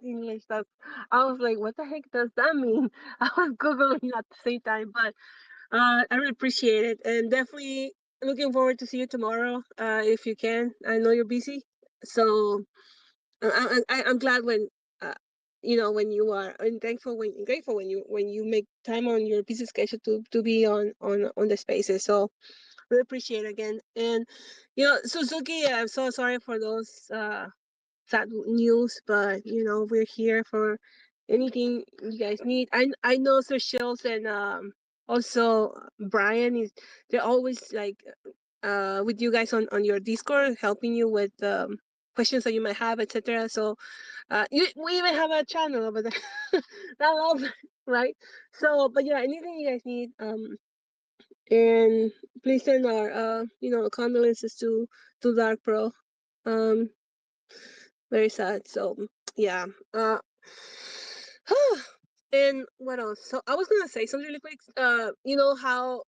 English. I was like, what the heck does that mean? I was googling at the same time, but I really appreciate it, and definitely looking forward to see you tomorrow if you can. I know you're busy, so I'm glad when uh, when you are, and grateful when you make time on your busy schedule to be on the spaces. So really appreciate it again. And Suzuki, I'm so sorry for those sad news, but we're here for anything you guys need. I know Sir Shills and also Brian they're always like with you guys on your Discord, helping you with questions that you might have, etc. So we even have a channel over there. I love it, right? So, but yeah, anything you guys need, and please send our condolences to Dark Pro. Um, Very sad. So yeah. And what else? So I was gonna say something really quick. You know how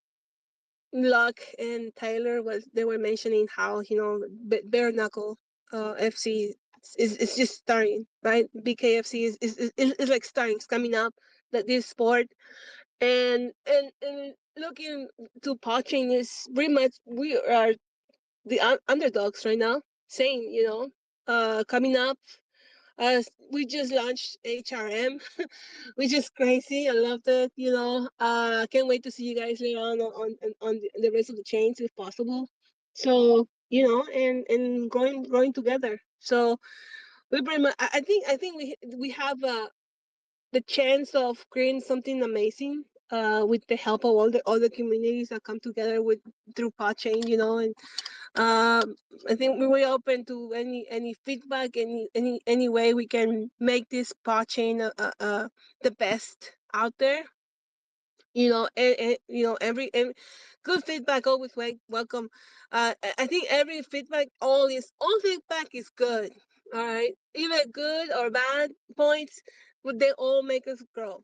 Luck and Tyler they were mentioning how bare knuckle FC it's just starting, right? BKFC is like starting, it's coming up, that this sport. And looking to PAWChain is pretty much, we are the underdogs right now. Same, coming up. We just launched HRM, which is crazy. I loved it. Can't wait to see you guys later on the rest of the chains if possible. So and growing together. So we pretty much. I think we have the chance of creating something amazing. With the help of all the other communities that come together through PodChain, and I think we will open to any feedback, any way we can make this PodChain the best out there. Every good feedback always welcome. I think every feedback, all feedback is good. All right, either good or bad points, but they all make us grow.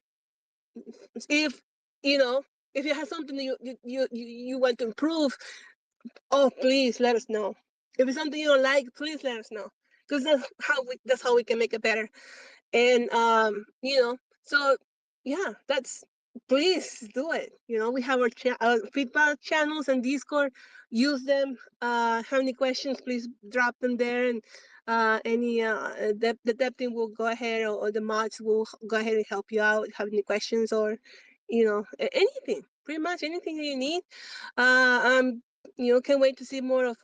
If you know, if you have something you want to improve, oh, please let us know. If it's something you don't like, please let us know, because that's how we can make it better. And so yeah, that's, please do it. We have our feedback channels and Discord. Use them. Have any questions, please drop them there, and any the dev team will go ahead, or the mods will go ahead and help you out. Have any questions, or anything, pretty much anything that you need. Can't wait to see more of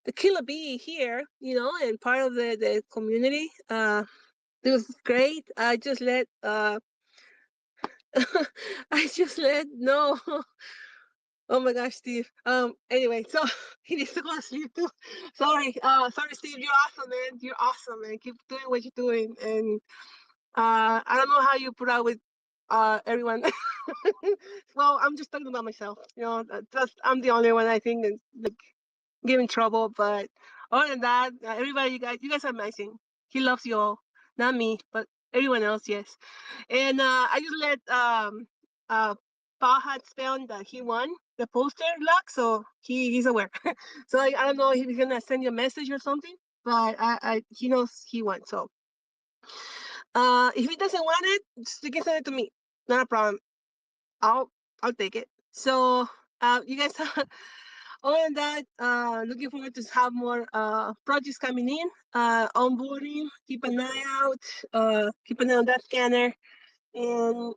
the Killer Bee here, and part of the community. It was great. I just let no. Oh my gosh, Steve. Anyway, so he needs to go to sleep too. Sorry, Steve. You're awesome, man. You're awesome, man. Keep doing what you're doing. And I don't know how you put out with everyone. Well, I'm just talking about myself. I'm the only one, I think, that's like giving trouble. But other than that, everybody, you guys are amazing. He loves you all, not me, but everyone else, yes. And I just let Paul had found that he won the poster luck, so he's aware. So I don't know if he's gonna send you a message or something, but he knows he won. So if he doesn't want it, he can send it to me. Not a problem. I'll take it. So you guys, other than that, looking forward to have more projects coming in. Onboarding. Keep an eye out. Keep an eye on that scanner, and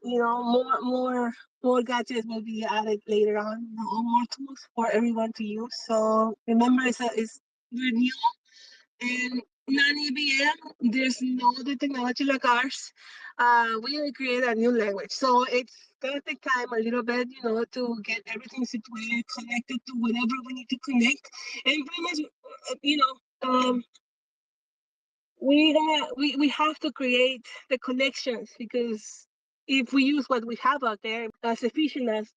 more gadgets will be added later on. More tools for everyone to use. So remember, we're new, and non-EBM, there's no other technology like ours. We create a new language, so it's gonna take time a little bit, to get everything situated, connected to whatever we need to connect, and pretty much, you know, um, we have to create the connections, because if we use what we have out there as efficient as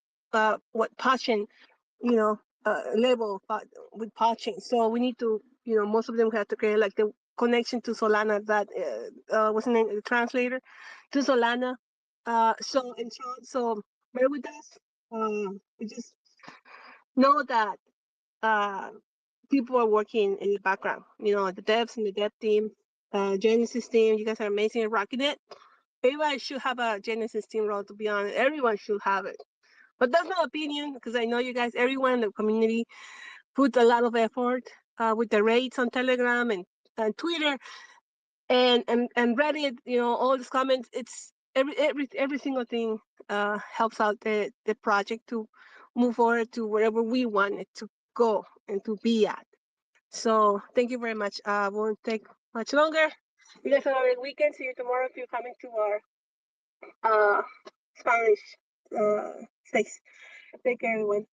what Passion, label with PAWChain. So we need to, most of them have to create like the connection to Solana, that what's the name, the translator to Solana. So bear with us. We just know that uh, people are working in the background. The devs and the dev team, Genesis team. You guys are amazing at rocking it. Everybody should have a Genesis team role. To be honest, everyone should have it. But that's my opinion, because I know you guys, everyone in the community, put a lot of effort with the raids on Telegram and Twitter and Reddit. All these comments. It's every single thing helps out the project to move forward to wherever we want it to go and to be at. So thank you very much. Won't take much longer. You guys have a great weekend. See you tomorrow if you're coming to our Spanish space. Take care, everyone.